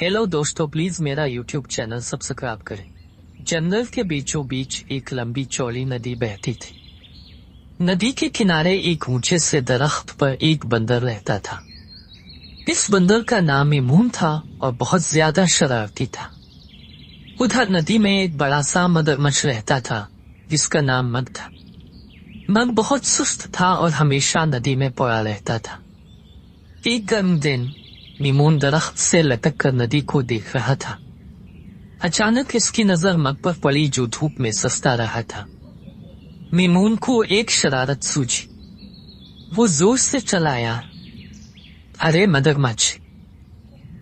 Hello दोस्तों, please मेरा YouTube channel subscribe करें। जंगल के बीचों बीच एक लंबी चौड़ी नदी बहती थी। नदी के किनारे एक ऊंचे से दरख्त पर एक बंदर रहता था। इस बंदर का नाम मीमून था और बहुत ज्यादा शरारती था। उधर नदी में एक बड़ा सा मगरमच्छ रहता था जिसका नाम मग था। मग बहुत सुस्त था और हमेशा नदी में पड़ा रहता था। एक गर्म दिन मीमून दरख्त से लटक कर नदी को देख रहा था। अचानक इसकी नजर मग पर पड़ी जो धूप में सस्ता रहा था। मीमून को एक शरारत सूझी। वो जोर से चलाया, अरे मगरमच्छ,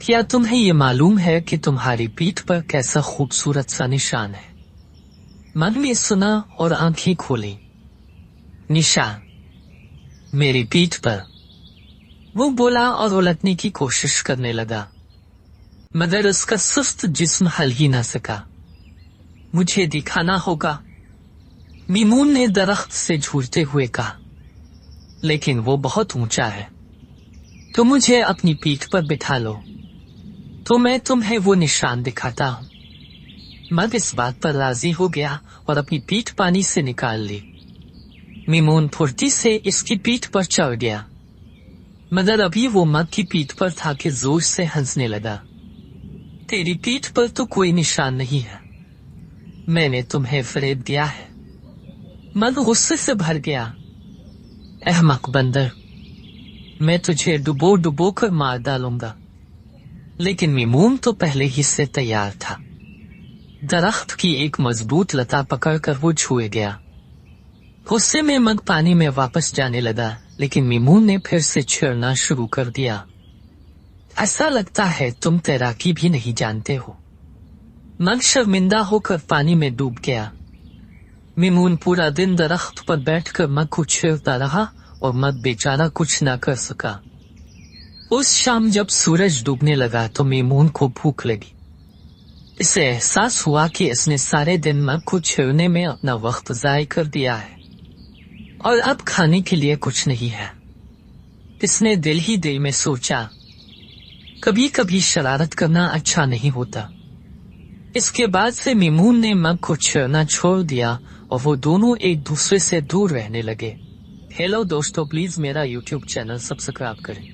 क्या तुम्हें ये मालूम है कि तुम्हारी पीठ पर कैसा खूबसूरत सा निशान है? मग ने सुना और आंखें खोली। निशान? मेरी पीठ पर? वो बोला और उलटने की कोशिश करने लगा, मगर उसका सुस्त जिस्म हल ही न सका। मुझे दिखाना होगा, मीमून ने दरख्त से झूलते हुए कहा, लेकिन वो बहुत ऊंचा है, तो मुझे अपनी पीठ पर बिठा लो, तो मैं तुम्हें वो निशान दिखाता हूं। मग इस बात पर राजी हो गया और अपनी पीठ पानी से निकाल ली। मीमून फुर्ती से इसकी पीठ पर चढ़ गया, मगर अभी वो मग की पीठ पर था कि जोर से हंसने लगा। तेरी पीठ पर तो कोई निशान नहीं है, मैंने तुम्हें फरेब दिया है। मग गुस्से से भर गया, अहमक बंदर, मैं तुझे डुबो डुबो कर मार डालूंगा। लेकिन मीमून तो पहले ही से तैयार था। दरख्त की एक मजबूत लता पकड़कर वो छुए गया। गुस्से में मग पानी में वापस जाने लगा, लेकिन मीमून ने फिर से छेड़ना शुरू कर दिया। ऐसा लगता है तुम तैराकी भी नहीं जानते हो। मग शर्मिंदा होकर पानी में डूब गया। मीमून पूरा दिन दरख्त पर बैठकर मग को छेड़ता रहा और मग बेचारा कुछ न कर सका। उस शाम जब सूरज डूबने लगा तो मीमून को भूख लगी। इसे एहसास हुआ कि इसने सारे दिन मग को छेड़ने में अपना वक्त जाया कर दिया है और अब खाने के लिए कुछ नहीं है। इसने दिल ही दिल में सोचा, कभी कभी शरारत करना अच्छा नहीं होता। इसके बाद से मीमून ने मग को छेड़ना छोड़ दिया और वो दोनों एक दूसरे से दूर रहने लगे। हेलो दोस्तों, प्लीज मेरा यूट्यूब चैनल सब्सक्राइब करें।